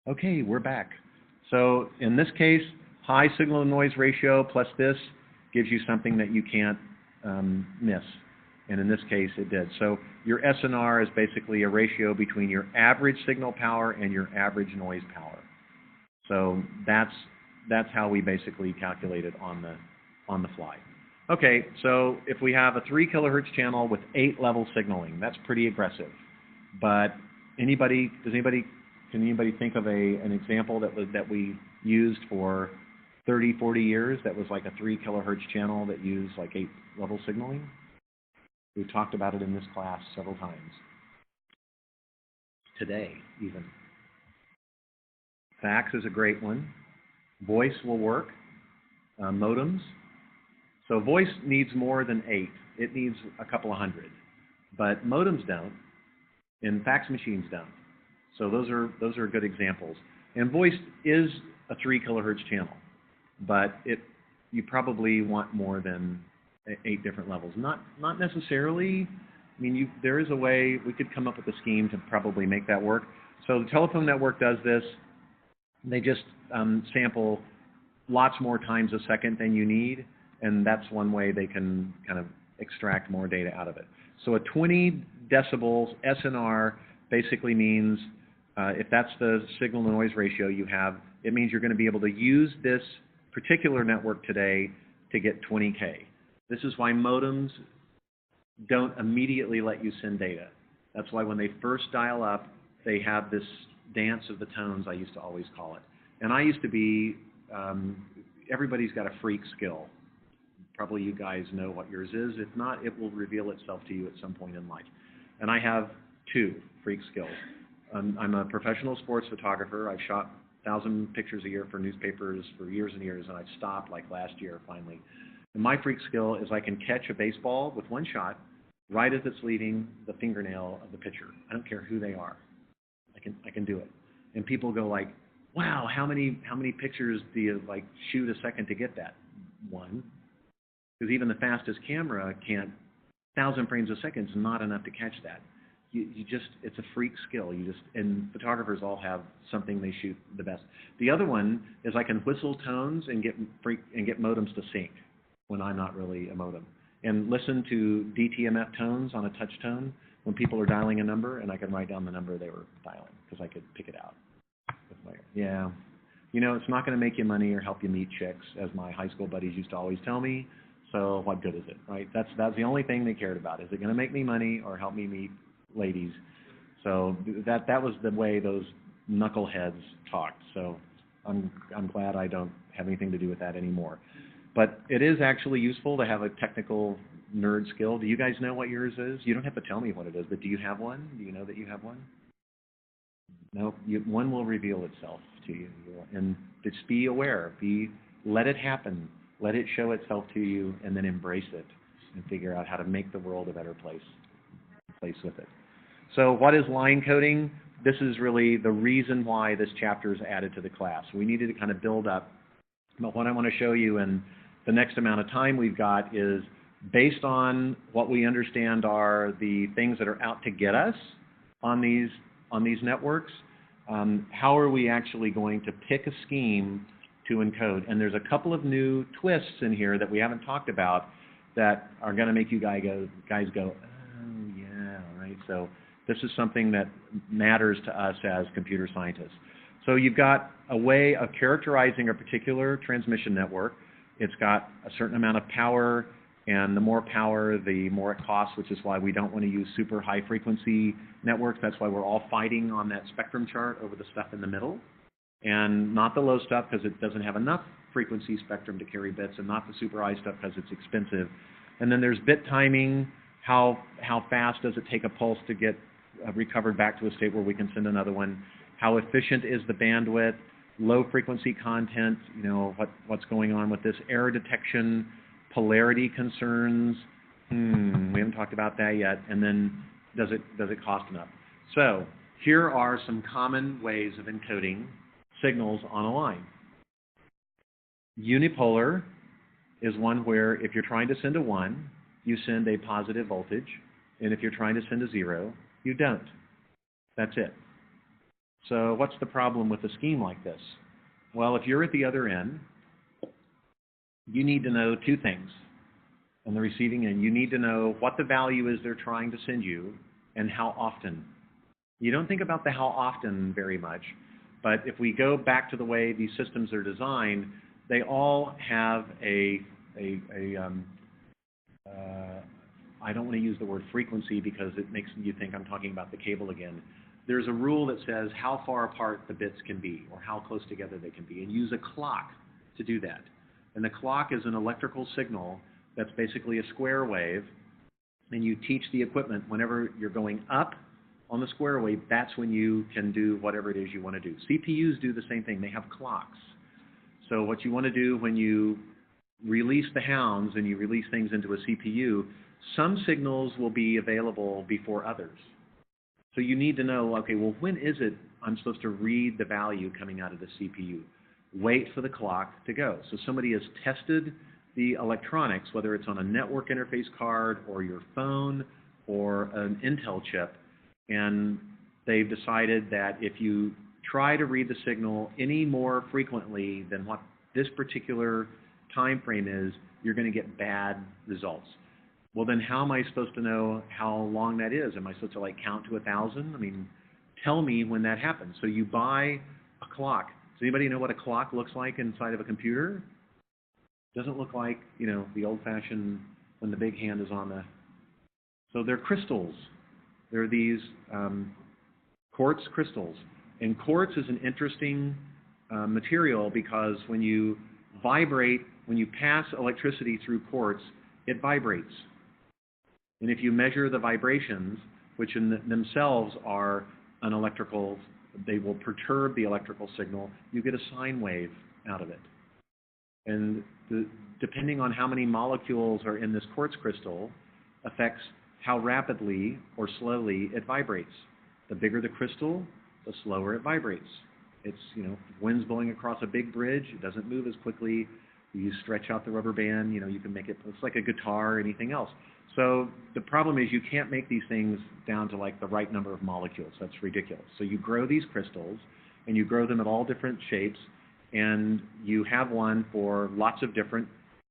Okay, we're back. So in this case, high signal to noise ratio plus this gives you something that you can't miss. And in this case, it did. So your SNR is basically a ratio between your average signal power and your average noise power. So that's how we basically calculate it on the fly. Okay, so if we have a 3 kilohertz channel with 8 level signaling, that's pretty aggressive. But can anybody think of an example that we used for 30, 40 years that was like a 3 kilohertz channel that used like 8 level signaling? We've talked about it in this class several times. Today, even. Fax is a great one. Voice will work. Modems. So voice needs more than 8. It needs a couple of hundred. But modems don't, and fax machines don't. So those are good examples. And voice is a 3 kilohertz channel, but you probably want more than 8 different levels. Not necessarily. I mean, there is a way we could come up with a scheme to probably make that work. So the telephone network does this. They just sample lots more times a second than you need, and that's one way they can kind of extract more data out of it. So a 20 decibels SNR basically means if that's the signal to noise ratio you have, it means you're going to be able to use this particular network today to get 20K. This is why modems don't immediately let you send data. That's why when they first dial up, they have this dance of the tones, I used to always call it. And I used to be, everybody's got a freak skill. Probably you guys know what yours is. If not, it will reveal itself to you at some point in life. And I have 2 freak skills. I'm a professional sports photographer. I've shot 1,000 pictures a year for newspapers for years and years, and I've stopped like last year finally. And my freak skill is I can catch a baseball with one shot right as it's leaving the fingernail of the pitcher. I don't care who they are. I can do it. And people go like, wow, how many pictures do you like shoot a second to get that? 1. Because even the fastest camera can't, 1,000 frames a second is not enough to catch that. You just, it's a freak skill. And photographers all have something they shoot the best. The other one is I can whistle tones and get modems to sync when I'm not really a modem. And listen to DTMF tones on a touch tone when people are dialing a number, and I can write down the number they were dialing because I could pick it out with my ear. Yeah. You know, it's not going to make you money or help you meet chicks, as my high school buddies used to always tell me. So what good is it, right? That's the only thing they cared about. Is it going to make me money or help me meet ladies? So that was the way those knuckleheads talked. So I'm glad I don't have anything to do with that anymore. But it is actually useful to have a technical nerd skill. Do you guys know what yours is? You don't have to tell me what it is, but do you have one? Do you know that you have one? No, one will reveal itself to you. And just be aware. Let it happen. Let it show itself to you, and then embrace it and figure out how to make the world a better place with it. So what is line coding? This is really the reason why this chapter is added to the class. We needed to kind of build up. But what I want to show you in the next amount of time we've got is based on what we understand are the things that are out to get us on these networks, how are we actually going to pick a scheme to encode? And there's a couple of new twists in here that we haven't talked about that are going to make you guys go, oh yeah, right? So this is something that matters to us as computer scientists. So you've got a way of characterizing a particular transmission network. It's got a certain amount of power, and the more power, the more it costs, which is why we don't want to use super high frequency networks. That's why we're all fighting on that spectrum chart over the stuff in the middle, and not the low stuff because it doesn't have enough frequency spectrum to carry bits, and not the super high stuff because it's expensive. And then there's bit timing. How fast does it take a pulse to get recovered back to a state where we can send another one? How efficient is the bandwidth? Low frequency content, you know, what's going on with this? Error detection, polarity concerns. We haven't talked about that yet. And then does it cost enough? So here are some common ways of encoding signals on a line. Unipolar is one where if you're trying to send a 1, you send a positive voltage. And if you're trying to send a 0, you don't. That's it. So what's the problem with a scheme like this? Well, if you're at the other end, you need to know two things. On the receiving end, you need to know what the value is they're trying to send you and how often. You don't think about the how often very much, but if we go back to the way these systems are designed, they all have I don't want to use the word frequency because it makes you think I'm talking about the cable again. There's a rule that says how far apart the bits can be or how close together they can be, and use a clock to do that. And the clock is an electrical signal that's basically a square wave, and you teach the equipment whenever you're going up on the square wave, that's when you can do whatever it is you want to do. CPUs do the same thing. They have clocks. So what you want to do when you release the hounds and you release things into a CPU, some signals will be available before others. So you need to know, okay, well, when is it I'm supposed to read the value coming out of the CPU? Wait for the clock to go. So somebody has tested the electronics, whether it's on a network interface card or your phone or an Intel chip, and they've decided that if you try to read the signal any more frequently than what this particular time frame is, you're going to get bad results. Well, then how am I supposed to know how long that is? Am I supposed to like count to 1,000? I mean, tell me when that happens. So you buy a clock. Does anybody know what a clock looks like inside of a computer? It doesn't look like, you know, the old-fashioned when the big hand is on the... So they're crystals. They're these quartz crystals. And quartz is an interesting material because when you vibrate, when you pass electricity through quartz, it vibrates. And if you measure the vibrations, which in themselves are an electrical, they will perturb the electrical signal, you get a sine wave out of it. And depending on how many molecules are in this quartz crystal affects how rapidly or slowly it vibrates. The bigger the crystal, the slower it vibrates. It's, you know, if wind's blowing across a big bridge, it doesn't move as quickly. You stretch out the rubber band, you know, you can make it, it's like a guitar or anything else. So the problem is you can't make these things down to like the right number of molecules. That's ridiculous. So you grow these crystals, and you grow them at all different shapes, and you have one for lots of different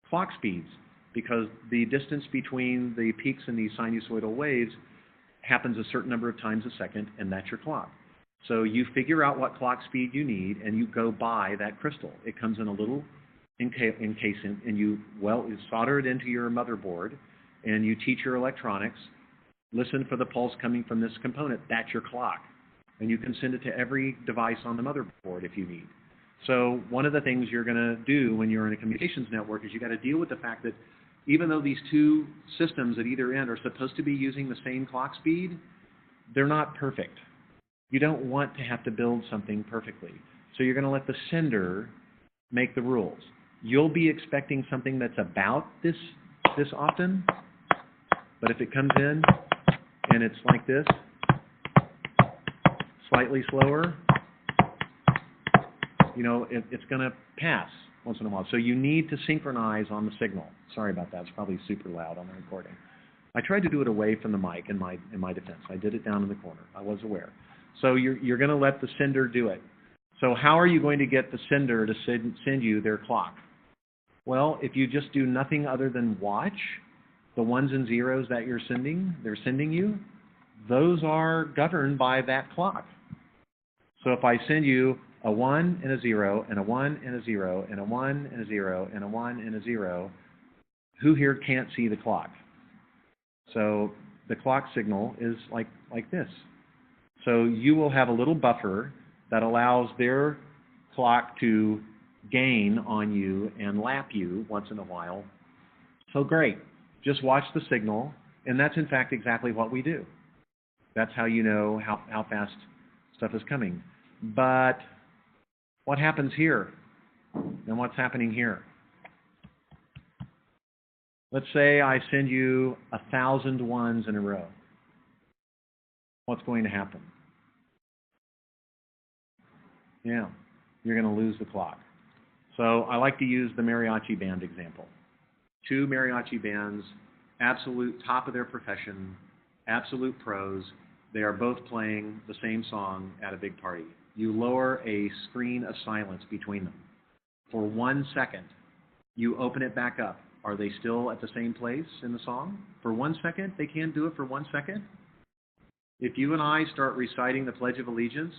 clock speeds, because the distance between the peaks in these sinusoidal waves happens a certain number of times a second, and that's your clock. So you figure out what clock speed you need, and you go buy that crystal. It comes in a little encasement, and you solder it into your motherboard, and you teach your electronics, listen for the pulse coming from this component. That's your clock. And you can send it to every device on the motherboard if you need. So one of the things you're going to do when you're in a communications network is you got to deal with the fact that even though these two systems at either end are supposed to be using the same clock speed, they're not perfect. You don't want to have to build something perfectly. So you're going to let the sender make the rules. You'll be expecting something that's about this often, but if it comes in and it's like this, slightly slower, you know, it's going to pass once in a while. So you need to synchronize on the signal. Sorry about that. It's probably super loud on the recording. I tried to do it away from the mic in my defense. I did it down in the corner. I was aware. So you're going to let the sender do it. So how are you going to get the sender to send you their clock? Well, if you just do nothing other than watch the ones and zeros that they're sending you, those are governed by that clock. So if I send you a 1 and a 0 and a 1 and a 0 and a 1 and a 0 and a 1 and a 0, who here can't see the clock? So the clock signal is like this. So you will have a little buffer that allows their clock to gain on you and lap you once in a while. So great. Just watch the signal, and that's in fact exactly what we do. That's how you know how fast stuff is coming. But what happens here? And what's happening here? Let's say I send you 1,000 ones in a row. What's going to happen? Yeah, you're going to lose the clock. So I like to use the mariachi band example. Two mariachi bands, absolute top of their profession, absolute pros. They are both playing the same song at a big party. you lower a screen of silence between them. For 1 second, you open it back up. Are they still at the same place in the song? For 1 second? They can't do it for 1 second? If you and I start reciting the Pledge of Allegiance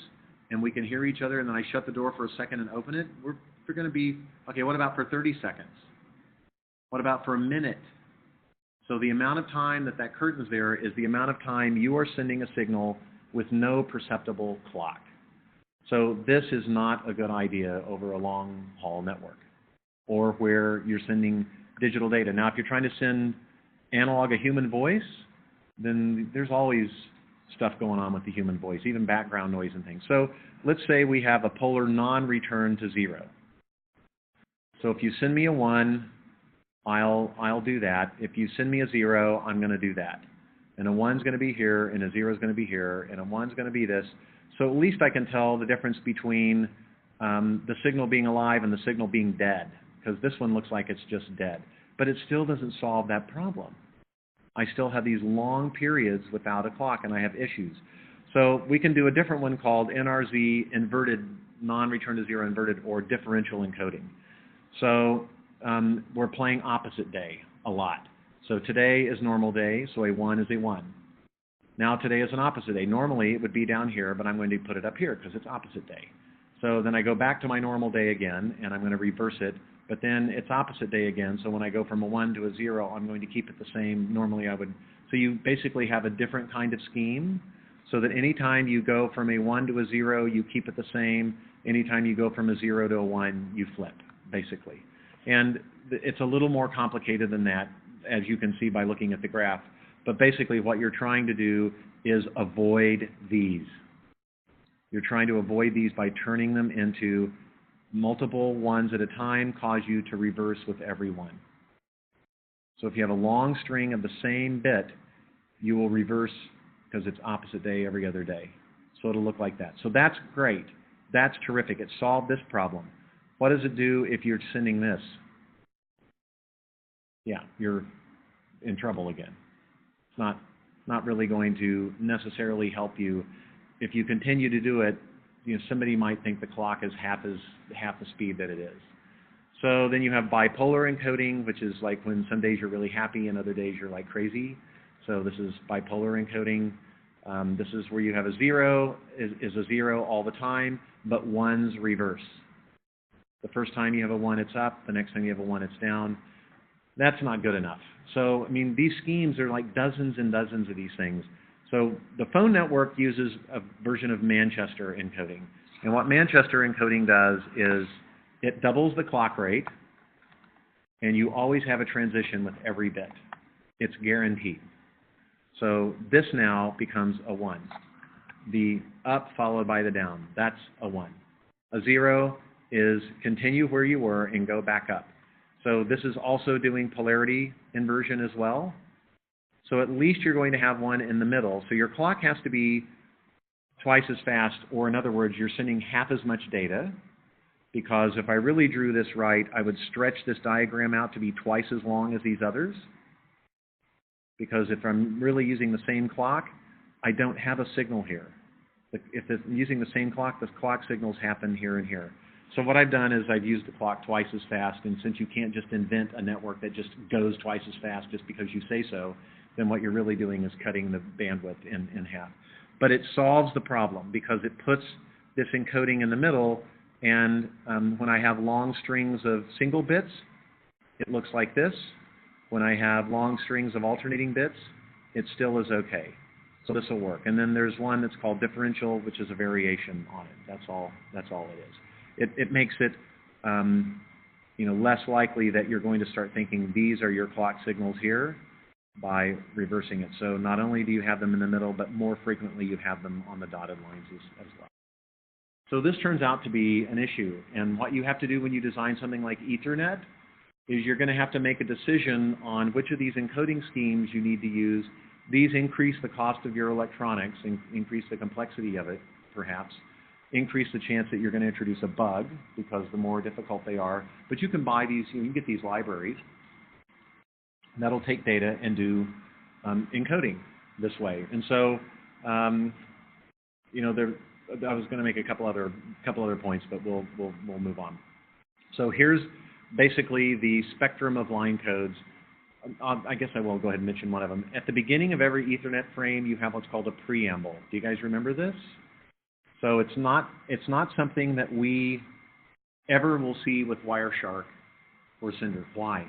and we can hear each other and then I shut the door for a second and open it, we're going to be, okay, what about for 30 seconds? What about for a minute? So the amount of time that that curtain's there is the amount of time you are sending a signal with no perceptible clock. So this is not a good idea over a long-haul network or where you're sending digital data. Now, if you're trying to send analog a human voice, then there's always stuff going on with the human voice, even background noise and things. So let's say we have a polar non-return to 0. So if you send me a 1, I'll do that. If you send me a 0, I'm going to do that. And a 1's going to be here, and a 0's going to be here, and a 1's going to be this. So at least I can tell the difference between the signal being alive and the signal being dead, because this one looks like it's just dead. But it still doesn't solve that problem. I still have these long periods without a clock, and I have issues. So we can do a different one called NRZ inverted, non-return to 0 inverted, or differential encoding. So we're playing opposite day a lot. So today is normal day, so a 1 is a 1. Now today is an opposite day. Normally it would be down here, but I'm going to put it up here because it's opposite day. So then I go back to my normal day again, and I'm going to reverse it, but then it's opposite day again, so when I go from a 1 to a 0, I'm going to keep it the same. Normally I would. So you basically have a different kind of scheme, so that anytime you go from a 1 to a 0, you keep it the same. Anytime you go from a 0 to a 1, you flip, basically. And it's a little more complicated than that, as you can see by looking at the graph. But basically what you're trying to do is avoid these. You're trying to avoid these by turning them into multiple 1s at a time, cause you to reverse with every 1. So if you have a long string of the same bit, you will reverse because it's opposite day every other day. So it'll look like that. So that's great. That's terrific. It solved this problem. What does it do if you're sending this? Yeah, you're in trouble again. It's not really going to necessarily help you. If you continue to do it, somebody might think the clock is half the speed that it is. So then you have bipolar encoding, which is like when some days you're really happy and other days you're like crazy. So this is bipolar encoding. This is where you have a 0 is a 0 all the time, but 1s reverse. The first time you have a 1, it's up. The next time you have a 1, it's down. That's not good enough. So, I mean, these schemes are like dozens and dozens of these things. So the phone network uses a version of Manchester encoding. And what Manchester encoding does is it doubles the clock rate, and you always have a transition with every bit. It's guaranteed. So this now becomes a 1. The up followed by the down, that's a 1. A 0 is continue where you were and go back up. So this is also doing polarity inversion as well. So at least you're going to have 1 in the middle. So your clock has to be twice as fast, or in other words, you're sending half as much data, because if I really drew this right, I would stretch this diagram out to be twice as long as these others. Because if I'm really using the same clock, I don't have a signal here. If I'm using the same clock, the clock signals happen here and here. So what I've done is I've used the clock twice as fast, and since you can't just invent a network that just goes twice as fast just because you say so, then what you're really doing is cutting the bandwidth in half. But it solves the problem because it puts this encoding in the middle, and when I have long strings of single bits, it looks like this. When I have long strings of alternating bits, it still is okay. So this will work. And then there's one that's called differential, which is a variation on it. That's all it is. It makes it less likely that you're going to start thinking these are your clock signals here by reversing it. So not only do you have them in the middle, but more frequently you have them on the dotted lines as well. So this turns out to be an issue. And what you have to do when you design something like Ethernet is you're going to have to make a decision on which of these encoding schemes you need to use. These increase the cost of your electronics, increase the complexity of it, perhaps, increase the chance that you're going to introduce a bug because the more difficult they are. But you can buy these, you can get these libraries that'll take data and do encoding this way. And so, I was going to make a couple other points, but we'll move on. So here's basically the spectrum of line codes. I guess I will go ahead and mention one of them. At the beginning of every Ethernet frame, you have what's called a preamble. Do you guys remember this? So it's not something that we ever will see with Wireshark or Cinder. Why?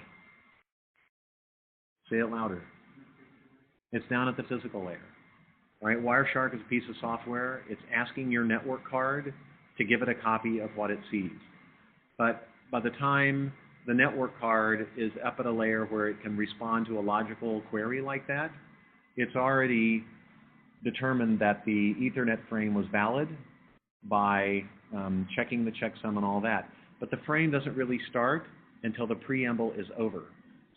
Say it louder. It's down at the physical layer. All right, Wireshark is a piece of software. It's asking your network card to give it a copy of what it sees. But by the time the network card is up at a layer where it can respond to a logical query like that, it's already determined that the Ethernet frame was valid by checking the checksum and all that. But the frame doesn't really start until the preamble is over.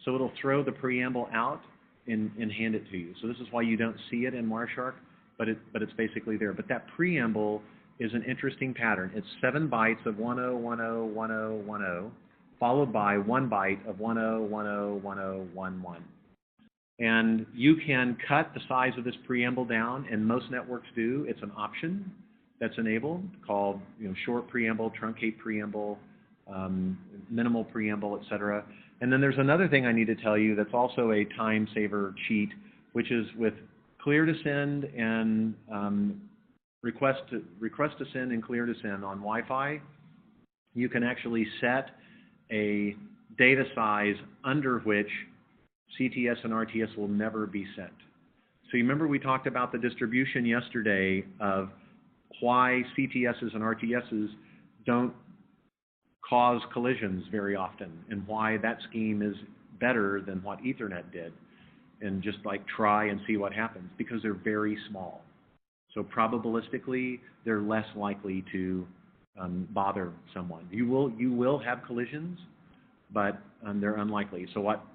So it'll throw the preamble out and hand it to you. So this is why you don't see it in Wireshark, but it's basically there. But that preamble is an interesting pattern. It's 7 bytes of 10101010, followed by 1 byte of 10101011. And you can cut the size of this preamble down, and most networks do. It's an option that's enabled called short preamble, truncate preamble, minimal preamble, etc. And then there's another thing I need to tell you that's also a time saver cheat, which is with clear to send and request to send and clear to send on Wi-Fi. You can actually set a data size under which CTS and RTS will never be sent. So you remember we talked about the distribution yesterday of why CTSs and RTSs don't cause collisions very often, and why that scheme is better than what Ethernet did, and just like try and see what happens, because they're very small. So probabilistically, they're less likely to bother someone. You will have collisions, but they're unlikely. So what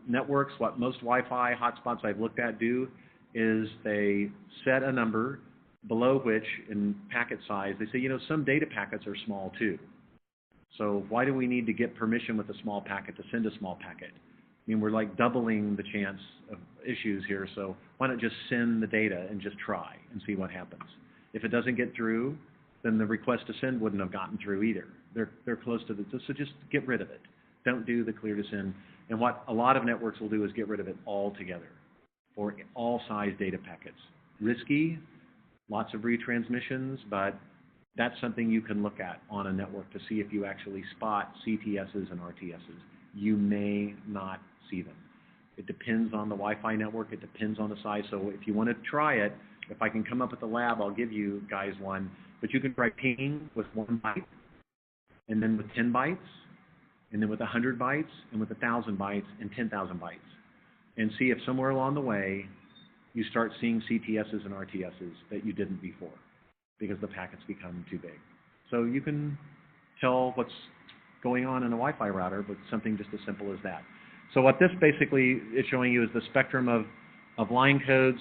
most Wi-Fi hotspots I've looked at do is they set a number below which, in packet size, they say, some data packets are small too. So why do we need to get permission with a small packet to send a small packet? I mean, we're like doubling the chance of issues here, so why not just send the data and just try and see what happens? If it doesn't get through, then the request to send wouldn't have gotten through either. They're close to so just get rid of it. Don't do the clear to send. And what a lot of networks will do is get rid of it altogether for all size data packets. Risky, lots of retransmissions, but that's something you can look at on a network to see if you actually spot CTSs and RTSs. You may not see them. It depends on the Wi-Fi network. It depends on the size. So if you want to try it, if I can come up with a lab, I'll give you guys one. But you can try pinging with 1 byte, and then with 10 bytes, and then with 100 bytes, and with 1,000 bytes, and 10,000 bytes. And see if somewhere along the way you start seeing CTSs and RTSs that you didn't before, because the packets become too big. So you can tell what's going on in a Wi-Fi router with something just as simple as that. So what this basically is showing you is the spectrum of line codes.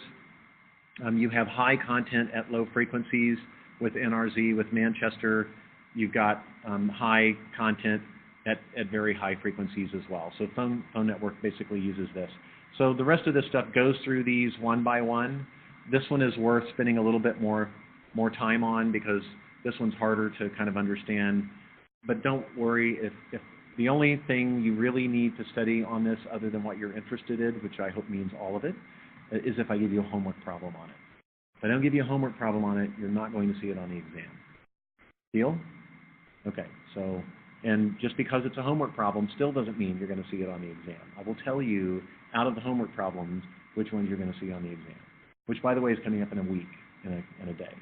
You have high content at low frequencies with NRZ. With Manchester, you've got high content at very high frequencies as well. So phone network basically uses this. So the rest of this stuff goes through these one by one. This one is worth spending a little bit more time on, because this one's harder to kind of understand. But don't worry, if the only thing you really need to study on this, other than what you're interested in, which I hope means all of it, is if I give you a homework problem on it. If I don't give you a homework problem on it, you're not going to see it on the exam. Deal? Okay, so, and just because it's a homework problem still doesn't mean you're going to see it on the exam. I will tell you, out of the homework problems, which ones you're going to see on the exam, which, by the way, is coming up in a week, in a day.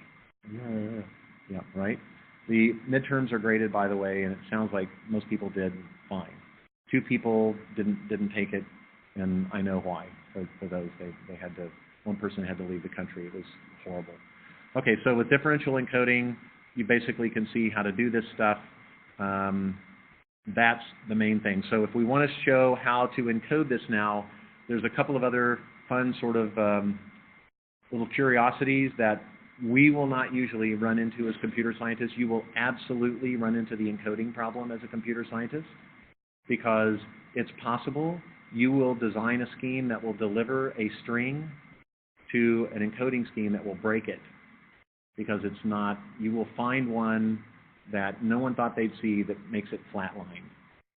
Yeah, right? The midterms are graded, by the way, and it sounds like most people did fine. 2 people didn't take it, and I know why. For those, they had to. One person had to leave the country. It was horrible. Okay, so with differential encoding, you basically can see how to do this stuff. That's the main thing. So if we want to show how to encode this now, there's a couple of other fun sort of little curiosities that we will not usually run into as computer scientists. You will absolutely run into the encoding problem as a computer scientist, because it's possible you will design a scheme that will deliver a string to an encoding scheme that will break it. because it's not, you will find one that no one thought they'd see that makes it flatline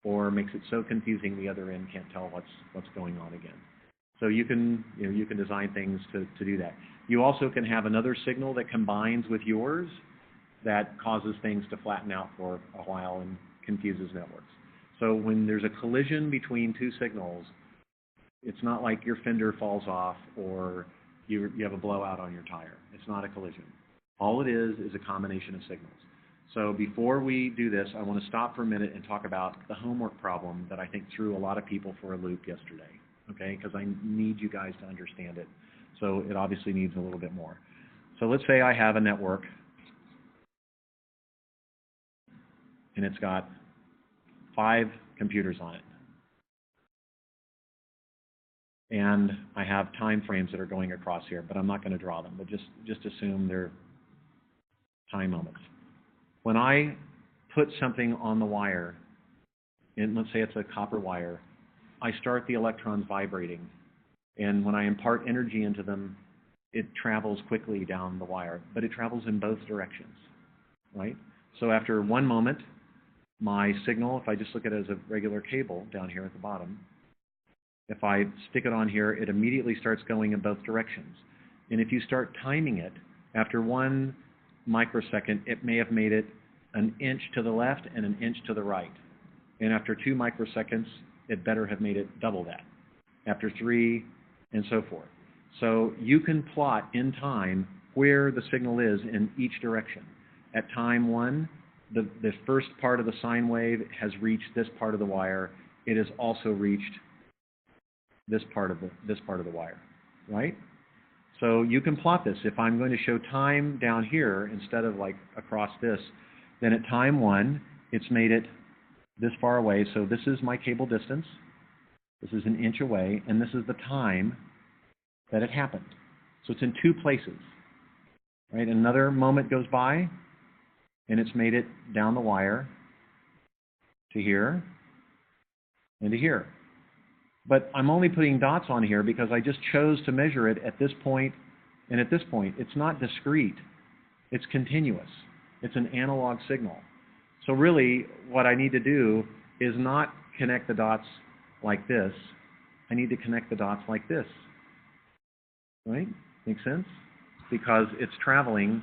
or makes it so confusing the other end can't tell what's going on again. So you can, you can design things to do that. You also can have another signal that combines with yours that causes things to flatten out for a while and confuses networks. So when there's a collision between two signals, it's not like your fender falls off or you have a blowout on your tire. It's not a collision. All it is a combination of signals. So before we do this, I want to stop for a minute and talk about the homework problem that I think threw a lot of people for a loop yesterday, okay? Because I need you guys to understand it. So it obviously needs a little bit more. So let's say I have a network, and it's got 5 computers on it. And I have time frames that are going across here, but I'm not going to draw them, but just assume they're time moments. When I put something on the wire, and let's say it's a copper wire, I start the electrons vibrating. And when I impart energy into them, it travels quickly down the wire, but it travels in both directions, right? So after one moment, my signal, if I just look at it as a regular cable down here at the bottom, if I stick it on here, it immediately starts going in both directions. And if you start timing it, after 1 microsecond, it may have made it an inch to the left and an inch to the right. And after 2 microseconds, it better have made it double that. After 3, and so forth. So you can plot in time where the signal is in each direction. At time 1, the first part of the sine wave has reached this part of the wire. It has also reached this part of the wire, right? So you can plot this. If I'm going to show time down here instead of like across this, then at time 1, it's made it this far away. So this is my cable distance. This is an inch away, and this is the time that it happened. So it's in 2 places, right? Another moment goes by, and it's made it down the wire to here and to here. But I'm only putting dots on here because I just chose to measure it at this point and at this point. It's not discrete. It's continuous. It's an analog signal. So really, what I need to do is not connect the dots like this. I need to connect the dots like this. Right? Make sense? Because it's traveling.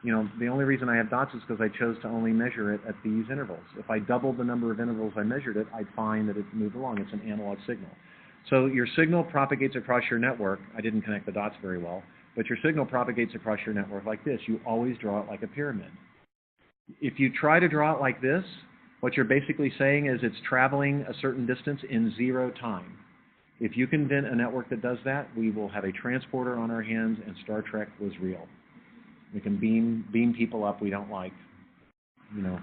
You know, the only reason I have dots is because I chose to only measure it at these intervals. If I doubled the number of intervals I measured it, I'd find that it moved along. It's an analog signal. So your signal propagates across your network. I didn't connect the dots very well, but your signal propagates across your network like this. You always draw it like a pyramid. If you try to draw it like this, what you're basically saying is it's traveling a certain distance in 0 time. If you can invent a network that does that, we will have a transporter on our hands, and Star Trek was real. We can beam people up we don't like. You know,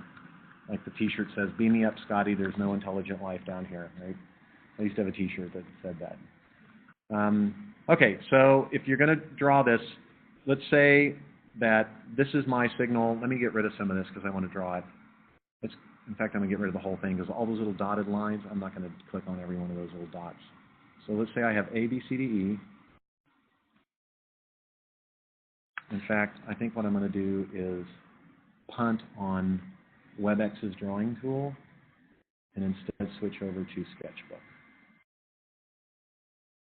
like the T-shirt says, "Beam me up, Scotty, there's no intelligent life down here," right? I used to have a T-shirt that said that. Okay, so if you're going to draw this, let's say that this is my signal. Let me get rid of some of this because I want to draw it. In fact, I'm going to get rid of the whole thing because all those little dotted lines, I'm not going to click on every one of those little dots. So let's say I have A, B, C, D, E. In fact, I think what I'm going to do is punt on WebEx's drawing tool and instead switch over to Sketchbook.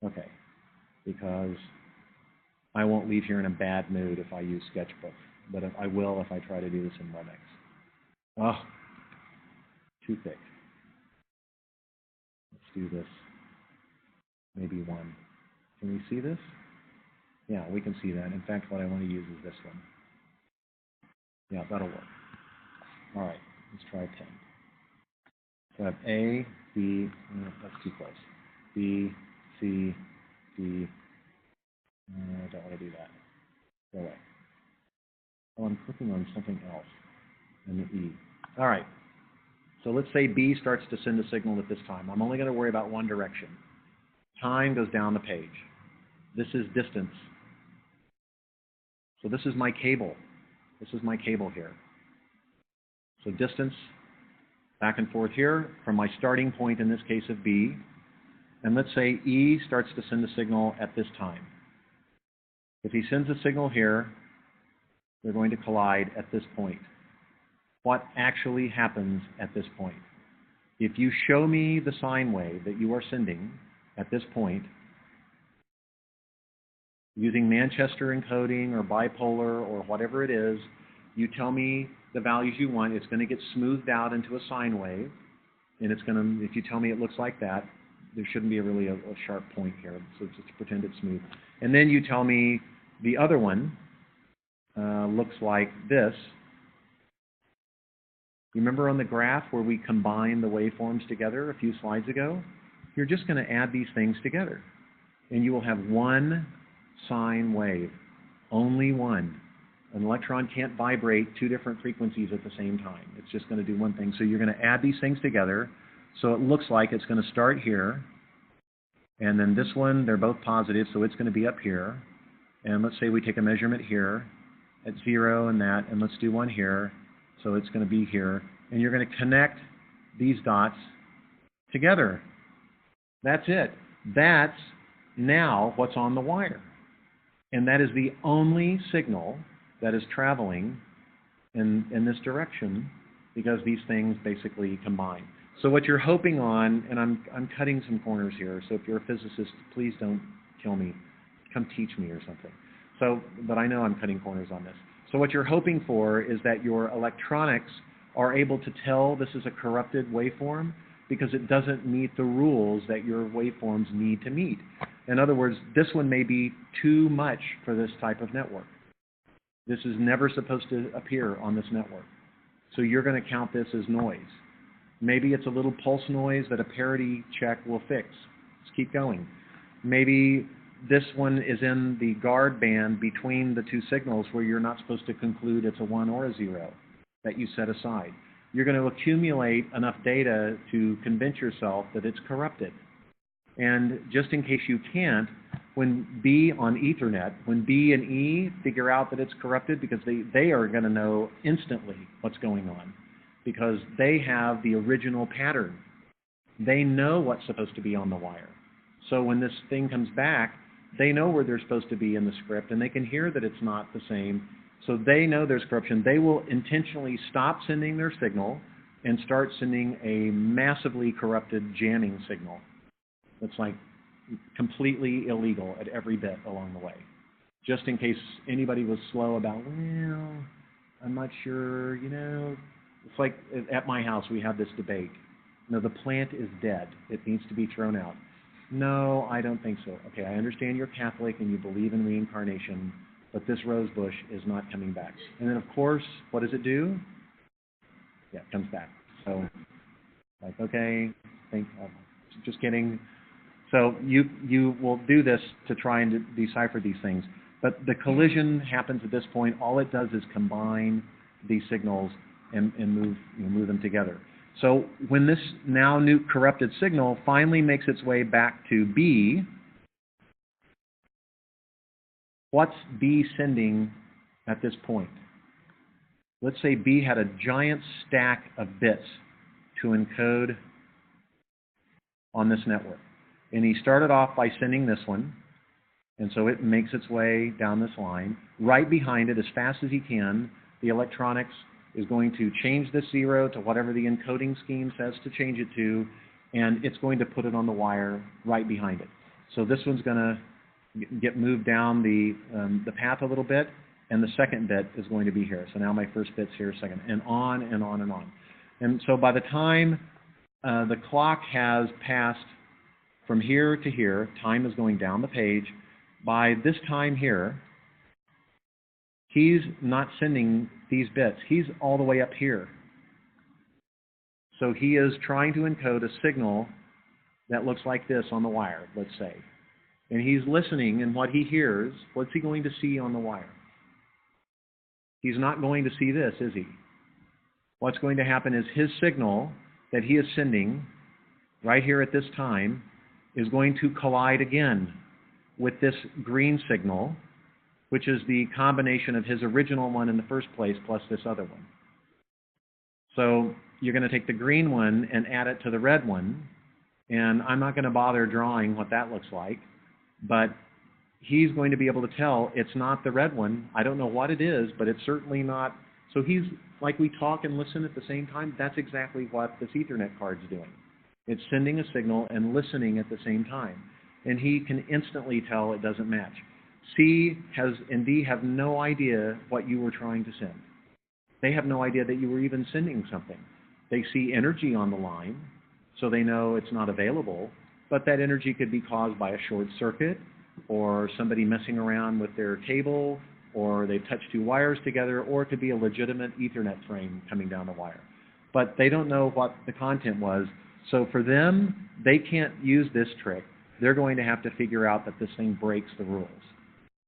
Okay, because I won't leave here in a bad mood if I use Sketchbook, but I will if I try to do this in WebEx. Oh, too thick. Let's do this. Maybe 1. Can we see this? Yeah, we can see that. In fact, what I want to use is this one. Yeah, that'll work. All right, let's try 10. So I have A, B, that's too close. B, C, D. I don't want to do that. Go away. Oh, I'm clicking on something else. And the E. All right. So let's say B starts to send a signal at this time. I'm only going to worry about one direction. Time goes down the page. This is distance. So this is my cable. This is my cable here. So distance back and forth here from my starting point, in this case of B. And let's say E starts to send a signal at this time. If he sends a signal here, They're going to collide at this point. What actually happens at this point? If you show me the sine wave that you are sending at this point, using Manchester encoding or bipolar or whatever it is, you tell me the values you want. It's going to get smoothed out into a sine wave, and it's going to, if you tell me it looks like that, there shouldn't be really a sharp point here, so just pretend it's smooth. And then you tell me the other one looks like this. You remember on the graph where we combined the waveforms together a few slides ago? You're just going to add these things together, and you will have one sine wave, only one. An electron can't vibrate two different frequencies at the same time. It's just going to do one thing. So you're going to add these things together, so it looks like it's going to start here, and then this one, they're both positive, so it's going to be up here. And let's say we take a measurement here at 0 and that, and let's do one here, so it's going to be here. And you're going to connect these dots together. That's it. That's now what's on the wire. And that is the only signal that is traveling in this direction, because these things basically combine. So what you're hoping on, and I'm cutting some corners here, so if you're a physicist, please don't kill me. Come teach me or something. So, but I know I'm cutting corners on this. So what you're hoping for is that your electronics are able to tell this is a corrupted waveform because it doesn't meet the rules that your waveforms need to meet. In other words, this one may be too much for this type of network. This is never supposed to appear on this network. So you're going to count this as noise. Maybe it's a little pulse noise that a parity check will fix. Let's keep going. Maybe this one is in the guard band between the two signals where you're not supposed to conclude it's a 1 or a 0 that you set aside. You're going to accumulate enough data to convince yourself that it's corrupted. And just in case you can't, when B on Ethernet, when B and E figure out that it's corrupted, because they are going to know instantly what's going on, because they have the original pattern. They know what's supposed to be on the wire. So when this thing comes back, they know where they're supposed to be in the script, and they can hear that it's not the same. So they know there's corruption. They will intentionally stop sending their signal and start sending a massively corrupted jamming signal. That's like completely illegal at every bit along the way. Just in case anybody was slow about, well, I'm not sure, you know. It's like at my house we have this debate. No, the plant is dead. It needs to be thrown out. No, I don't think so. Okay, I understand you're Catholic and you believe in reincarnation, but this rose bush is not coming back. And then, of course, what does it do? Yeah, it comes back. So, like, okay, just kidding. So you will do this to try and decipher these things. But the collision happens at this point. All it does is combine these signals and move them together. So when this now new corrupted signal finally makes its way back to B, what's B sending at this point? Let's say B had a giant stack of bits to encode on this network. And he started off by sending this one, and so it makes its way down this line. Right behind it, as fast as he can, the electronics is going to change this 0 to whatever the encoding scheme says to change it to, and it's going to put it on the wire right behind it. So this one's going to get moved down the path a little bit, and the second bit is going to be here. So now my first bit's here, second, and on and on and on. And so by the time the clock has passed from here to here, time is going down the page. By this time here, he's not sending these bits. He's all the way up here. So he is trying to encode a signal that looks like this on the wire, let's say. And he's listening, and what he hears, what's he going to see on the wire? He's not going to see this, is he? What's going to happen is his signal that he is sending right here at this time is going to collide again with this green signal, which is the combination of his original one in the first place plus this other one. So you're going to take the green one and add it to the red one, and I'm not going to bother drawing what that looks like, but he's going to be able to tell it's not the red one. I don't know what it is, but it's certainly not. So he's, like we talk and listen at the same time, that's exactly what this Ethernet card's doing. It's sending a signal and listening at the same time. And he can instantly tell it doesn't match. C and D have no idea what you were trying to send. They have no idea that you were even sending something. They see energy on the line, so they know it's not available, but that energy could be caused by a short circuit, or somebody messing around with their cable, or they've touched two wires together, or it could be a legitimate Ethernet frame coming down the wire. But they don't know what the content was, so for them, they can't use this trick. They're going to have to figure out that this thing breaks the rules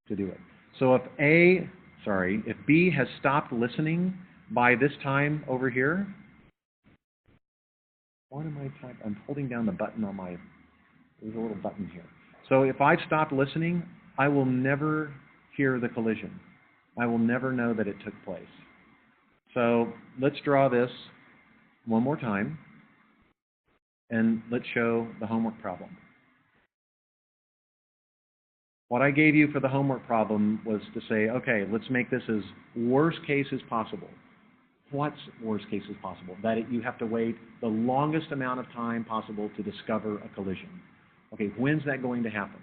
to do it. So if B has stopped listening by this time over here, what am I typing? I'm holding down the button on my, there's a little button here. So if I've stopped listening, I will never hear the collision. I will never know that it took place. So let's draw this one more time, and let's show the homework problem. What I gave you for the homework problem was to say, okay, let's make this as worst case as possible. What's worst case as possible? That you have to wait the longest amount of time possible to discover a collision. Okay, when's that going to happen?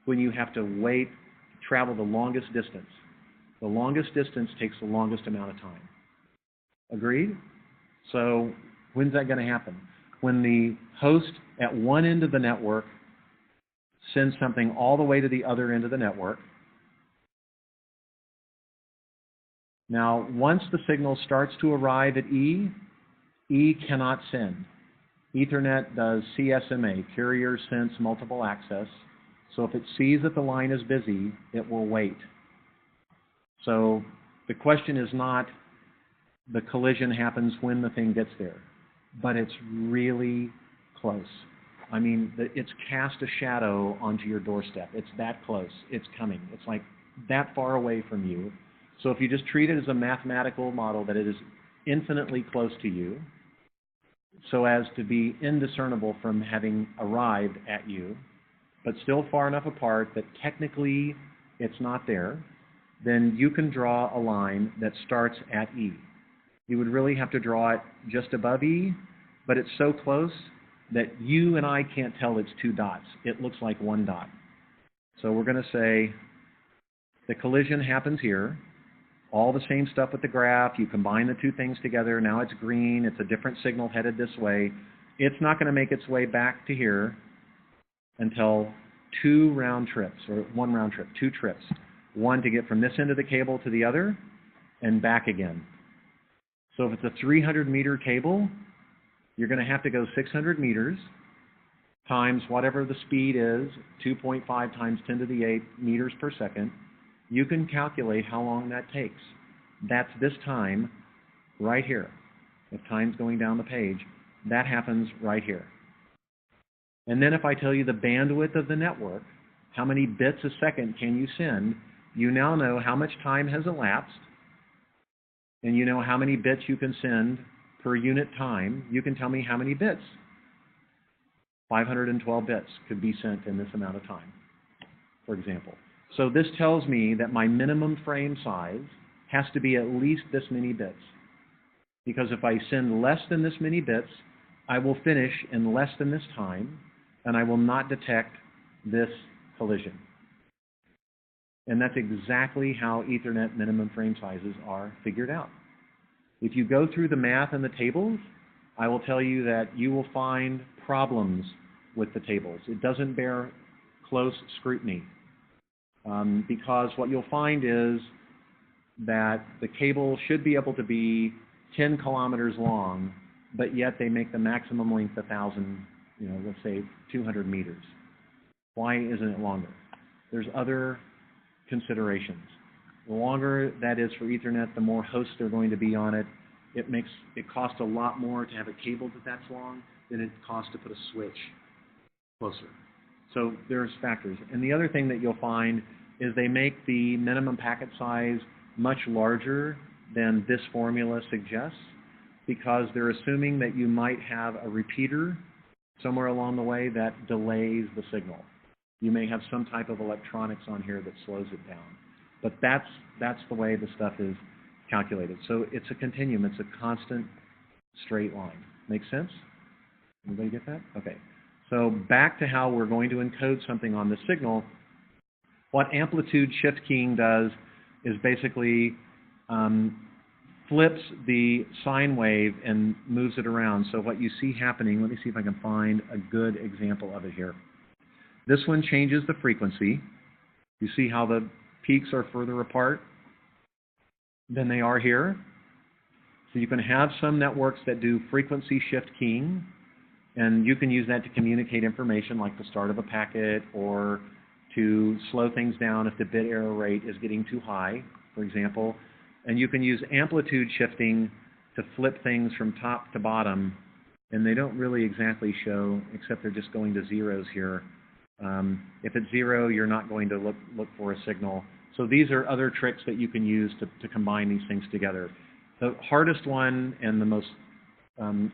When you have to wait, travel the longest distance. The longest distance takes the longest amount of time. Agreed? So when's that going to happen? When the host at one end of the network sends something all the way to the other end of the network. Now, once the signal starts to arrive at E, E cannot send. Ethernet does CSMA, Carrier Sense Multiple Access. So if it sees that the line is busy, it will wait. So the question is not the collision happens when the thing gets there, but it's really close. I mean, it's cast a shadow onto your doorstep. It's that close. It's coming. It's like that far away from you. So if you just treat it as a mathematical model that it is infinitely close to you, so as to be indiscernible from having arrived at you, but still far enough apart that technically it's not there, then you can draw a line that starts at E. You would really have to draw it just above E, but it's so close that you and I can't tell it's two dots. It looks like one dot. So we're going to say the collision happens here. All the same stuff with the graph. You combine the two things together. Now it's green. It's a different signal headed this way. It's not going to make its way back to here until two round trips, or one round trip, two trips. One to get from this end of the cable to the other and back again. So if it's a 300-meter cable, you're going to have to go 600 meters times whatever the speed is, 2.5 times 10 to the 8 meters per second. You can calculate how long that takes. That's this time right here. If time's going down the page, that happens right here. And then if I tell you the bandwidth of the network, how many bits a second can you send, you now know how much time has elapsed, and you know how many bits you can send per unit time. You can tell me how many bits. 512 bits could be sent in this amount of time, for example. So this tells me that my minimum frame size has to be at least this many bits. Because if I send less than this many bits, I will finish in less than this time, and I will not detect this collision. And that's exactly how Ethernet minimum frame sizes are figured out. If you go through the math and the tables, I will tell you that you will find problems with the tables. It doesn't bear close scrutiny. Because what you'll find is that the cable should be able to be 10 kilometers long, but yet they make the maximum length 1,000, let's say 200 meters. Why isn't it longer? There's other considerations. The longer that is for Ethernet, the more hosts are going to be on it. It costs a lot more to have a cable that's long than it costs to put a switch closer. So there's factors. And the other thing that you'll find is they make the minimum packet size much larger than this formula suggests, because they're assuming that you might have a repeater somewhere along the way that delays the signal. You may have some type of electronics on here that slows it down. But that's the way the stuff is calculated. So it's a continuum. It's a constant straight line. Make sense? Everybody get that? Okay. So back to how we're going to encode something on the signal. What amplitude shift keying does is basically flips the sine wave and moves it around. So what you see happening, let me see if I can find a good example of it here. This one changes the frequency. You see how the peaks are further apart than they are here. So you can have some networks that do frequency shift keying, and you can use that to communicate information like the start of a packet or to slow things down if the bit error rate is getting too high, for example. And you can use amplitude shifting to flip things from top to bottom, and they don't really exactly show, except they're just going to zeros here. If it's 0, you're not going to look for a signal. So these are other tricks that you can use to combine these things together. The hardest one and the most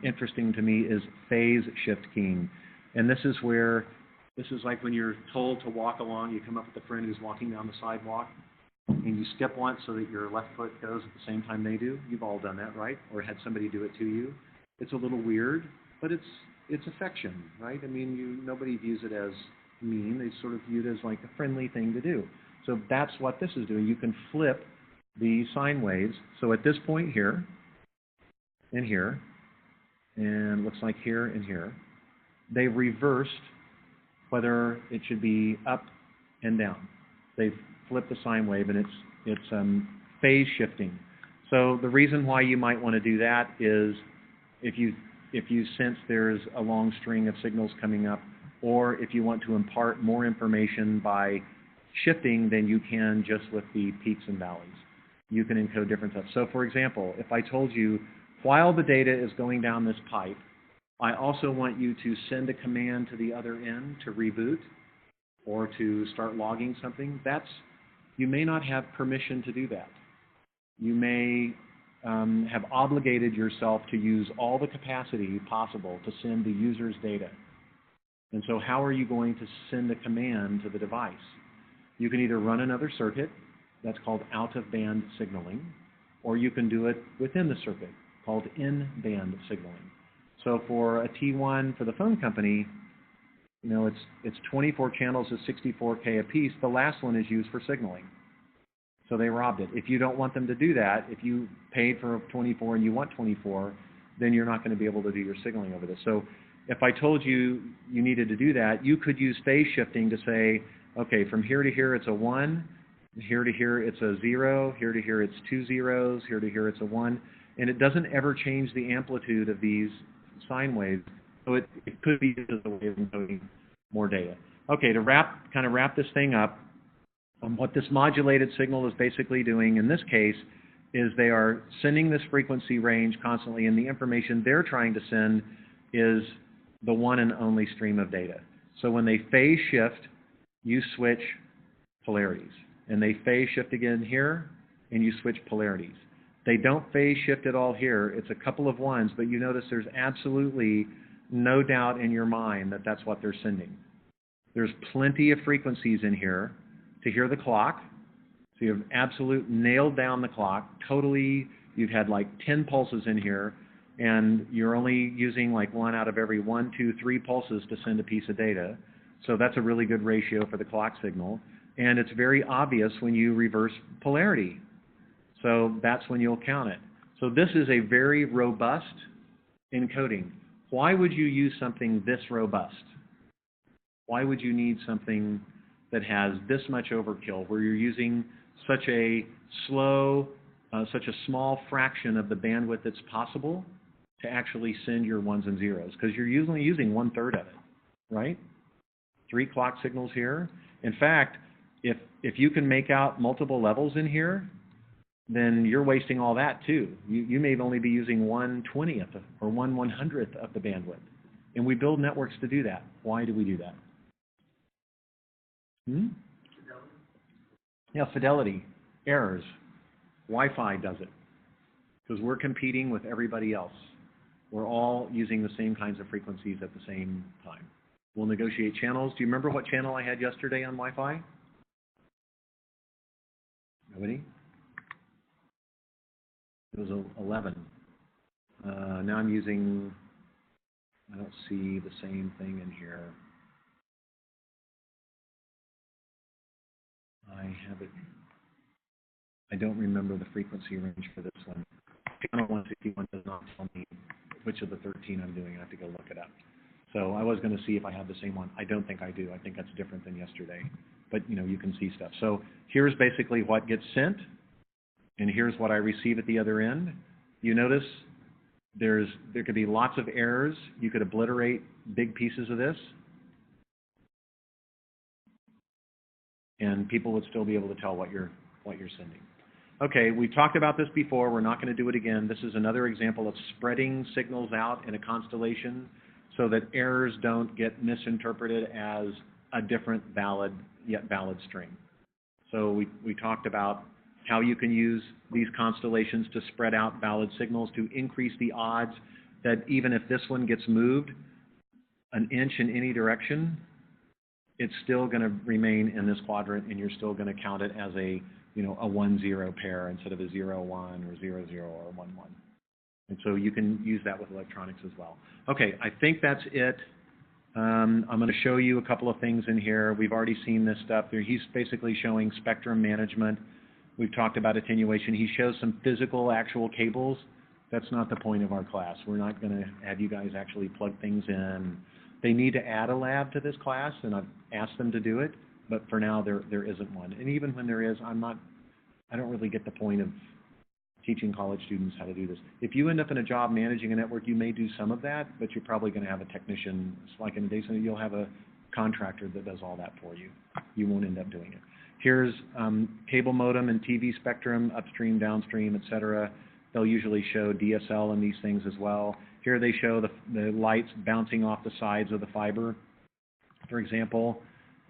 interesting to me is phase shift keying. And this is like when you're told to walk along, you come up with a friend who's walking down the sidewalk, and you skip once so that your left foot goes at the same time they do. You've all done that, right? Or had somebody do it to you. It's a little weird, but it's affection, right? I mean, nobody views it as mean. They sort of view it as like a friendly thing to do. So that's what this is doing. You can flip the sine waves. So at this point here, and here, and looks like here and here, they reversed whether it should be up and down. They've flipped the sine wave, and it's phase shifting. So the reason why you might want to do that is if you sense there's a long string of signals coming up, or if you want to impart more information by shifting than you can just with the peaks and valleys. You can encode different stuff. So for example, if I told you, while the data is going down this pipe, I also want you to send a command to the other end to reboot or to start logging something, you may not have permission to do that. You may have obligated yourself to use all the capacity possible to send the user's data. And so how are you going to send a command to the device? You can either run another circuit, that's called out-of-band signaling, or you can do it within the circuit, called in-band signaling. So for a T1 for the phone company, you know, it's 24 channels of 64K apiece. The last one is used for signaling. So they robbed it. If you don't want them to do that, if you paid for 24 and you want 24, then you're not going to be able to do your signaling over this. So if I told you you needed to do that, you could use phase shifting to say, okay, from here to here it's a 1, here to here it's a 0, here to here it's 2 zeros, here to here it's a 1, and it doesn't ever change the amplitude of these sine waves. So it could be used as a way of encoding more data. Okay, to kind of wrap this thing up, what this modulated signal is basically doing in this case is they are sending this frequency range constantly, and the information they're trying to send is the one and only stream of data. So when they phase shift, you switch polarities. And they phase shift again here, and you switch polarities. They don't phase shift at all here. It's a couple of ones, but you notice there's absolutely no doubt in your mind that that's what they're sending. There's plenty of frequencies in here to hear the clock. So you have absolute nailed down the clock. Totally, you've had like 10 pulses in here, and you're only using like 1 out of every 1, 2, 3 pulses to send a piece of data. So that's a really good ratio for the clock signal. And it's very obvious when you reverse polarity. So that's when you'll count it. So this is a very robust encoding. Why would you use something this robust? Why would you need something that has this much overkill, where you're using such a such a small fraction of the bandwidth that's possible to actually send your ones and zeros? Because you're usually using 1/3 of it, right? 3 clock signals here. In fact, if you can make out multiple levels in here, then you're wasting all that too. You may only be using 1/20th or 1/100th of the bandwidth. And we build networks to do that. Why do we do that? Fidelity. Yeah, fidelity, errors. Wi-Fi does it because we're competing with everybody else. We're all using the same kinds of frequencies at the same time. We'll negotiate channels. Do you remember what channel I had yesterday on Wi-Fi? Nobody? It was 11. Now I'm using, I don't see the same thing in here. I have it, I don't remember the frequency range for this one. Channel 161 does not tell me which of the 13 I'm doing. I have to go look it up. So I was going to see if I have the same one. I don't think I do. I think that's different than yesterday. But, you know, you can see stuff. So here's basically what gets sent, and here's what I receive at the other end. You notice there could be lots of errors. You could obliterate big pieces of this, and people would still be able to tell what you're sending. Okay, we talked about this before. We're not going to do it again. This is another example of spreading signals out in a constellation so that errors don't get misinterpreted as a different valid, yet valid string. So we talked about how you can use these constellations to spread out valid signals to increase the odds that even if this one gets moved an inch in any direction, it's still going to remain in this quadrant, and you're still going to count it as a, you know, a 1-0 pair instead of a 0-1 or 0-0 or 1-1. And so you can use that with electronics as well. Okay, I think that's it. I'm going to show you a couple of things in here. We've already seen this stuff. He's basically showing spectrum management. We've talked about attenuation. He shows some physical, actual cables. That's not the point of our class. We're not going to have you guys actually plug things in. They need to add a lab to this class, and I've asked them to do it, but for now there isn't one. And even when there is, I don't really get the point of teaching college students how to do this. If you end up in a job managing a network, you may do some of that, but you're probably going to have a technician. It's like in a data center, you'll have a contractor that does all that for you. You won't end up doing it. Here's cable modem and TV spectrum, upstream, downstream, etc. They'll usually show DSL in these things as well. Here they show the lights bouncing off the sides of the fiber. For example,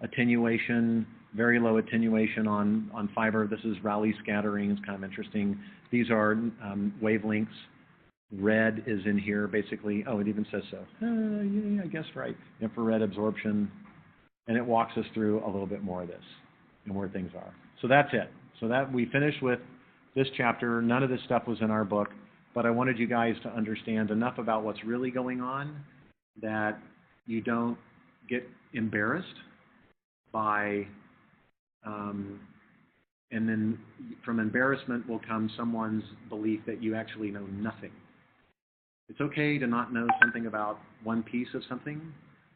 attenuation, very low attenuation on fiber. This is Rayleigh scattering. It's kind of interesting. These are wavelengths. Red is in here, basically. Oh, it even says so. Yeah, I guess right. Infrared absorption. And it walks us through a little bit more of this and where things are. So that's it. So that we finished with this chapter. None of this stuff was in our book, but I wanted you guys to understand enough about what's really going on that you don't get embarrassed by, and then from embarrassment will come someone's belief that you actually know nothing. It's okay to not know something about one piece of something,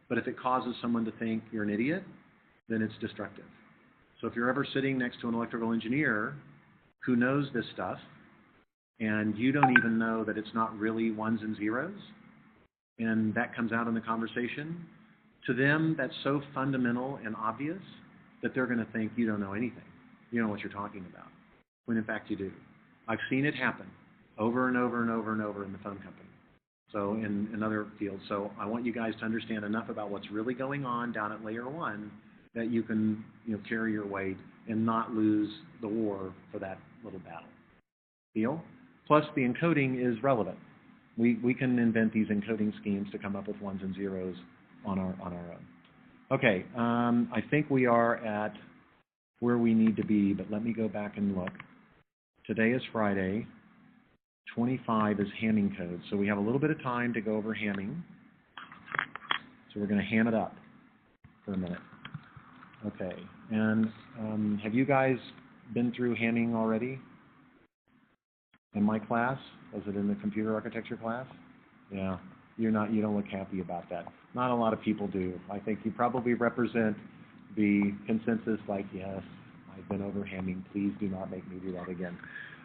but if it causes someone to think you're an idiot, then it's destructive. So if you're ever sitting next to an electrical engineer who knows this stuff, and you don't even know that it's not really ones and zeros, and that comes out in the conversation, to them that's so fundamental and obvious that they're going to think you don't know anything. You don't know what you're talking about, when in fact you do. I've seen it happen over and over and over and over in the phone company, so in other fields. So I want you guys to understand enough about what's really going on down at layer one that you can, you know, carry your weight and not lose the war for that little battle. Deal? Plus, the encoding is relevant. We can invent these encoding schemes to come up with ones and zeros on our own. Okay, I think we are at where we need to be, but let me go back and look. Today is Friday. 25 is hamming code, so we have a little bit of time to go over hamming. So we're going to ham it up for a minute. Okay, and have you guys been through hamming already? In my class? Was it in the computer architecture class? Yeah, you don't look happy about that. Not a lot of people do. I think you probably represent the consensus like, yes, I've been over hamming. Please do not make me do that again.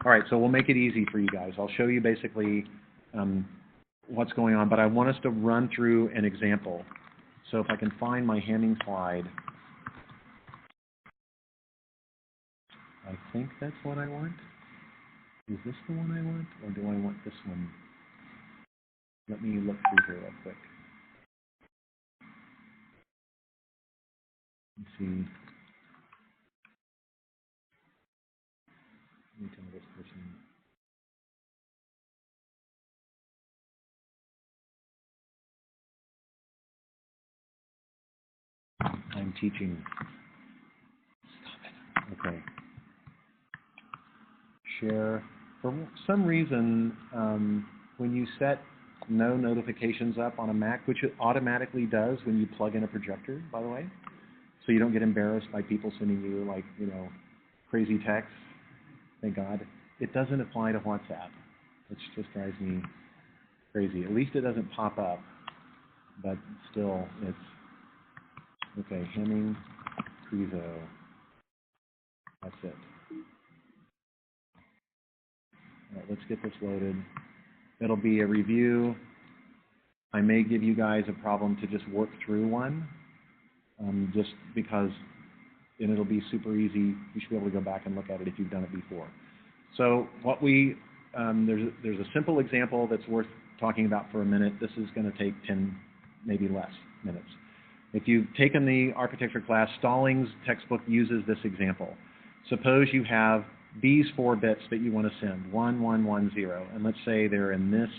All right, so we'll make it easy for you guys. I'll show you basically what's going on, but I want us to run through an example. So if I can find my hamming slide. I think that's what I want. Is this the one I want, or do I want this one? Let me look through here real quick. Let's see. Let me tell this person. I'm teaching. Stop it. Okay. Share. For some reason, when you set no notifications up on a Mac, which it automatically does when you plug in a projector, by the way, so you don't get embarrassed by people sending you, like, you know, crazy texts, thank God, it doesn't apply to WhatsApp, which just drives me crazy. At least it doesn't pop up, but still, it's, okay, Hemming, Crezo, that's it. All right, let's get this loaded. It'll be a review. I may give you guys a problem to just work through one, just because, and it'll be super easy. You should be able to go back and look at it if you've done it before. So what we, there's a simple example that's worth talking about for a minute. This is going to take 10, maybe less minutes. If you've taken the architecture class, Stallings' textbook uses this example. Suppose you have these 4 bits that you want to send, 1, 1, 1, 0, and let's say they're in this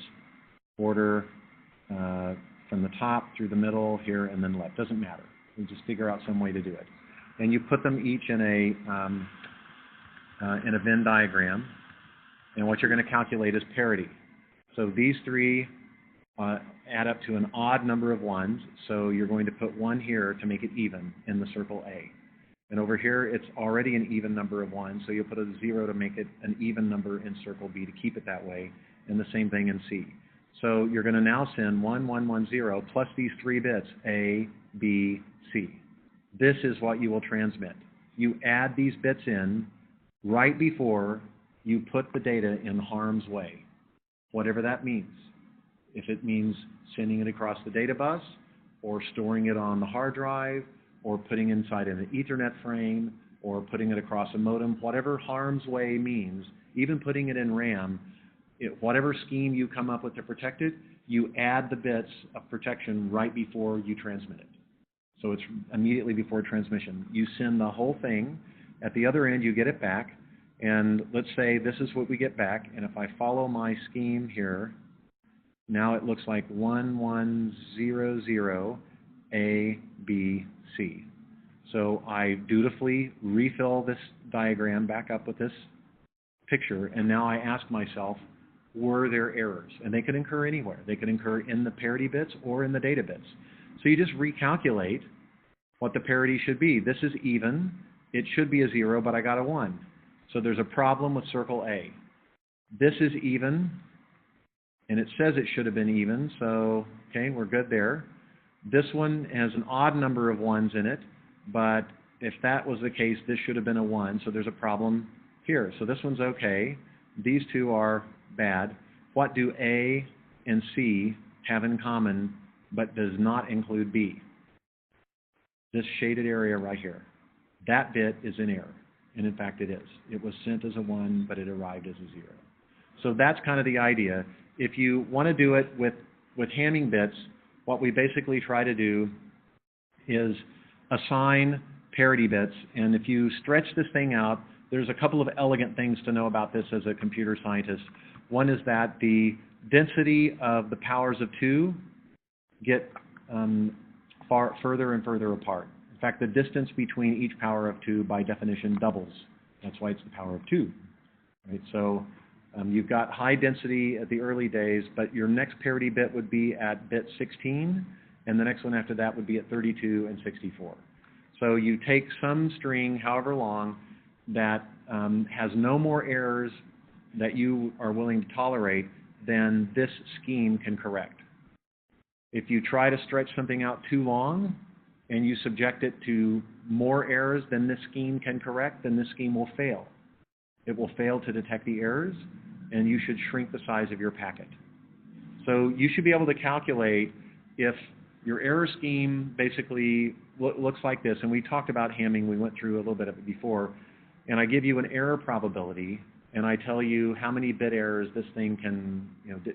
order from the top through the middle, here, and then left. Doesn't matter. You just figure out some way to do it. And you put them each in a Venn diagram, and what you're going to calculate is parity. So these 3 add up to an odd number of 1s, so you're going to put 1 here to make it even in the circle A. And over here, it's already an even number of 1s, so you'll put a 0 to make it an even number in circle B to keep it that way, and the same thing in C. So you're going to now send 1, 1, 1, 0 plus these 3 bits, A, B, C. This is what you will transmit. You add these bits in right before you put the data in harm's way, whatever that means. If it means sending it across the data bus, or storing it on the hard drive, or putting inside an Ethernet frame, or putting it across a modem, whatever harm's way means, even putting it in RAM, whatever scheme you come up with to protect it, you add the bits of protection right before you transmit it. So it's immediately before transmission. You send the whole thing. At the other end, you get it back. And let's say this is what we get back. And if I follow my scheme here, now it looks like 1, 1, 0, 0, A, B, C. So I dutifully refill this diagram back up with this picture, and now I ask myself, were there errors? And they could occur anywhere. They could occur in the parity bits or in the data bits. So you just recalculate what the parity should be. This is even. It should be a 0, but I got a 1. So there's a problem with circle A. This is even, and it says it should have been even, so okay, we're good there. This one has an odd number of 1s in it, but if that was the case, this should have been a 1, so there's a problem here. So this one's okay. These 2 are bad. What do A and C have in common but does not include B? This shaded area right here. That bit is in error, and in fact it is. It was sent as a 1, but it arrived as a 0. So that's kind of the idea. If you want to do it with Hamming bits, what we basically try to do is assign parity bits, and if you stretch this thing out, there's a couple of elegant things to know about this as a computer scientist. One is that the density of the powers of 2 get further and further apart. In fact, the distance between each power of 2 by definition doubles. That's why it's the power of 2. Right? So you've got high density at the early days, but your next parity bit would be at bit 16, and the next one after that would be at 32 and 64. So you take some string, however long, that has no more errors that you are willing to tolerate than this scheme can correct. If you try to stretch something out too long and you subject it to more errors than this scheme can correct, then this scheme will fail. It will fail to detect the errors, and you should shrink the size of your packet. So you should be able to calculate if your error scheme basically looks like this, and we talked about Hamming, we went through a little bit of it before, and I give you an error probability, and I tell you how many bit errors this thing can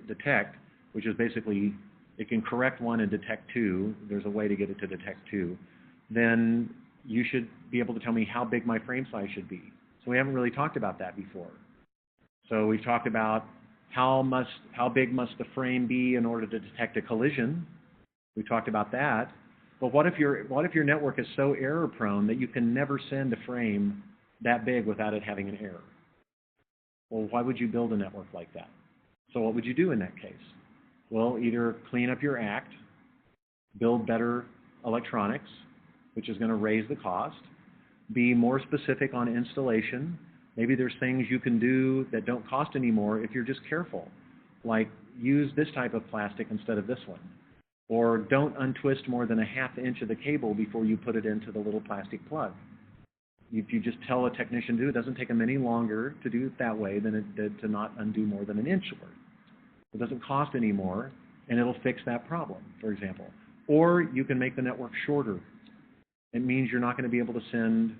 detect, which is basically it can correct 1 and detect 2. There's a way to get it to detect 2. Then you should be able to tell me how big my frame size should be. So we haven't really talked about that before. So we've talked about how big must the frame be in order to detect a collision. We talked about that. But what if your network is so error prone that you can never send a frame that big without it having an error? Well, why would you build a network like that? So what would you do in that case? Well, either clean up your act, build better electronics, which is going to raise the cost, be more specific on installation. Maybe there's things you can do that don't cost any more if you're just careful, like use this type of plastic instead of this one, or don't untwist more than a ½ inch of the cable before you put it into the little plastic plug. If you just tell a technician to do it, it doesn't take them any longer to do it that way than it did to not undo more than an inch worth. It doesn't cost any more, and it'll fix that problem, for example. Or you can make the network shorter. It means you're not going to be able to send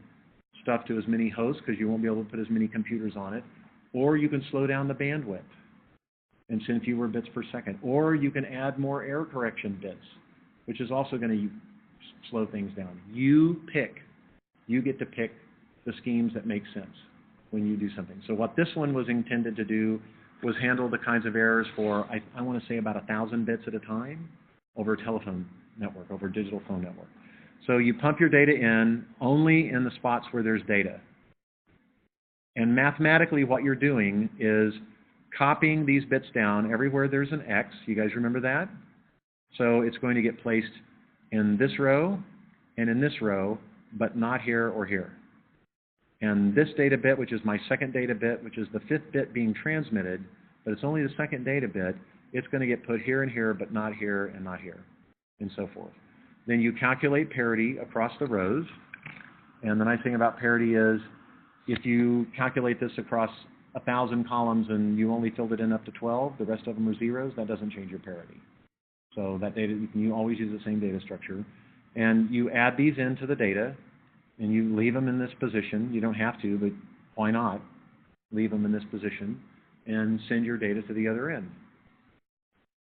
stuff to as many hosts because you won't be able to put as many computers on it. Or you can slow down the bandwidth and send fewer bits per second. Or you can add more error correction bits, which is also going to slow things down. You pick. You get to pick the schemes that make sense when you do something. So what this one was intended to do was handle the kinds of errors for, I want to say, about 1,000 bits at a time over a telephone network, over a digital phone network. So you pump your data in only in the spots where there's data. And mathematically what you're doing is copying these bits down everywhere there's an X. You guys remember that? So it's going to get placed in this row and in this row, but not here or here. And this data bit, which is my second data bit, which is the 5th bit being transmitted, but it's only the second data bit, it's going to get put here and here, but not here and not here, and so forth. Then you calculate parity across the rows. And the nice thing about parity is if you calculate this across 1,000 columns and you only filled it in up to 12, the rest of them are zeros, that doesn't change your parity. So that data, you always use the same data structure. And you add these into the data, and you leave them in this position. You don't have to, but why not? Leave them in this position and send your data to the other end.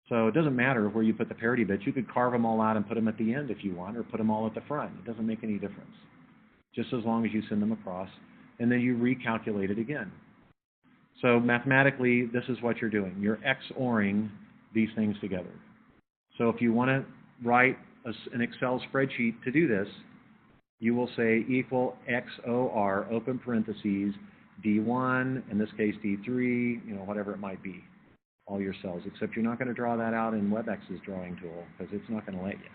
So it doesn't matter where you put the parity bits. You could carve them all out and put them at the end if you want, or put them all at the front. It doesn't make any difference, just as long as you send them across. And then you recalculate it again. So mathematically, this is what you're doing. You're XORing these things together. So if you want to write an Excel spreadsheet to do this, you will say equal XOR, open parentheses, D1, in this case D3, whatever it might be, all your cells, except you're not going to draw that out in WebEx's drawing tool because it's not going to let you.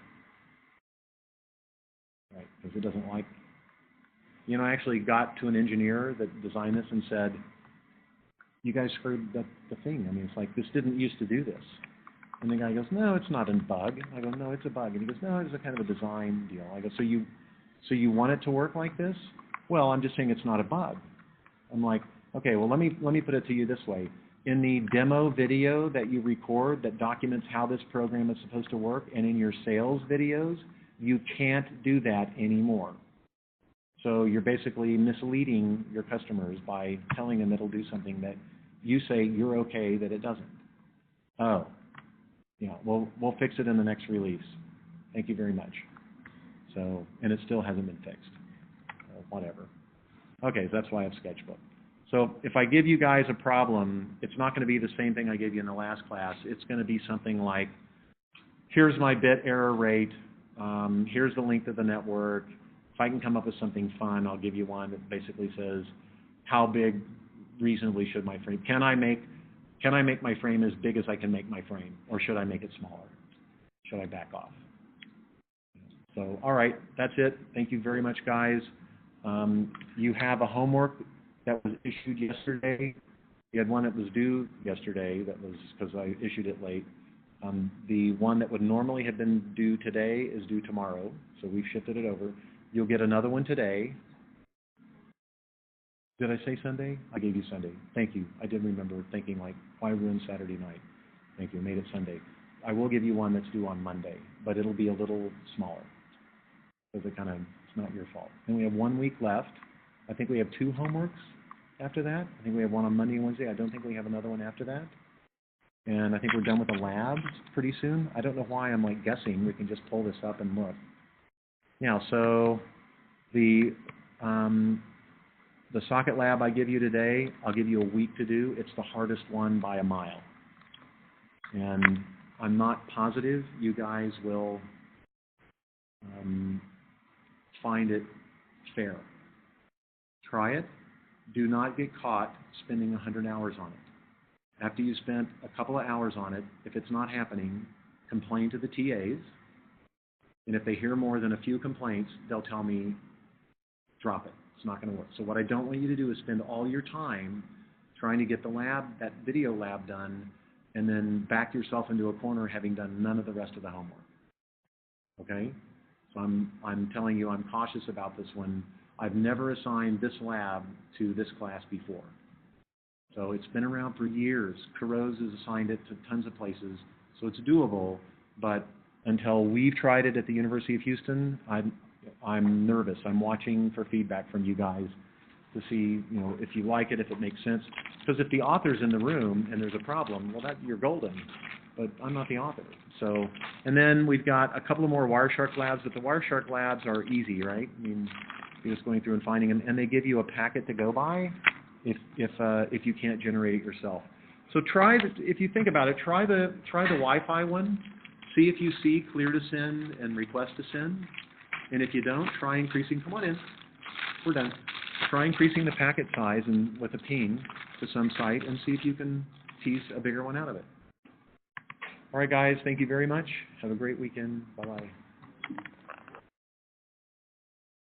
Right, because it doesn't like, I actually got to an engineer that designed this and said, you guys screwed the thing. I mean, it's like, this didn't used to do this. And the guy goes, no, it's not a bug. I go, no, it's a bug. And he goes, no, it's a kind of a design deal. I go, so you want it to work like this? Well, I'm just saying it's not a bug. I'm like, okay, well, let me put it to you this way. In the demo video that you record that documents how this program is supposed to work, and in your sales videos, you can't do that anymore. So you're basically misleading your customers by telling them it'll do something that you say you're okay that it doesn't. Oh. We'll fix it in the next release. Thank you very much. So, and it still hasn't been fixed. Whatever. Okay, so that's why I have Sketchbook. So if I give you guys a problem, it's not going to be the same thing I gave you in the last class. It's going to be something like, here's my bit error rate. Here's the length of the network. If I can come up with something fun, I'll give you one that basically says, how big reasonably should my frame? Can I make my frame as big as I can make my frame, or should I make it smaller? Should I back off? So, all right, that's it. Thank you very much, guys. You have a homework that was issued yesterday. You had one that was due yesterday. That was because I issued it late. The one that would normally have been due today is due tomorrow, so we've shifted it over. You'll get another one today. Did I say Sunday? I gave you Sunday. Thank you. I did remember thinking, like, why ruin Saturday night? Thank you. Made it Sunday. I will give you one that's due on Monday, but it'll be a little smaller because it's not your fault. And we have 1 week left. I think we have 2 homeworks after that. I think we have one on Monday and Wednesday. I don't think we have another one after that. And I think we're done with the labs pretty soon. I don't know why I'm like guessing. We can just pull this up and look. Now, so the socket lab I give you today, I'll give you a week to do. It's the hardest one by a mile. And I'm not positive you guys will find it fair. Try it. Do not get caught spending 100 hours on it. After you spent a couple of hours on it, if it's not happening, complain to the TAs. And if they hear more than a few complaints, they'll tell me, drop it. It's not going to work. So what I don't want you to do is spend all your time trying to get the lab, that video lab done, and then back yourself into a corner having done none of the rest of the homework. Okay? So I'm telling you I'm cautious about this one. I've never assigned this lab to this class before. So it's been around for years. Kuros has assigned it to tons of places, so it's doable, but until we've tried it at the University of Houston, I'm nervous. I'm watching for feedback from you guys to see, if you like it, if it makes sense. Because if the author's in the room and there's a problem, well, you're golden. But I'm not the author. So, and then we've got a couple of more Wireshark labs, but the Wireshark labs are easy, right? I mean, you're just going through and finding them, and they give you a packet to go by if you can't generate it yourself. So if you think about it, try the Wi-Fi one. See if you see clear to send and request to send. And if you don't, try increasing. Come on in. We're done. Try increasing the packet size and with a ping to some site and see if you can tease a bigger one out of it. All right, guys. Thank you very much. Have a great weekend. Bye-bye.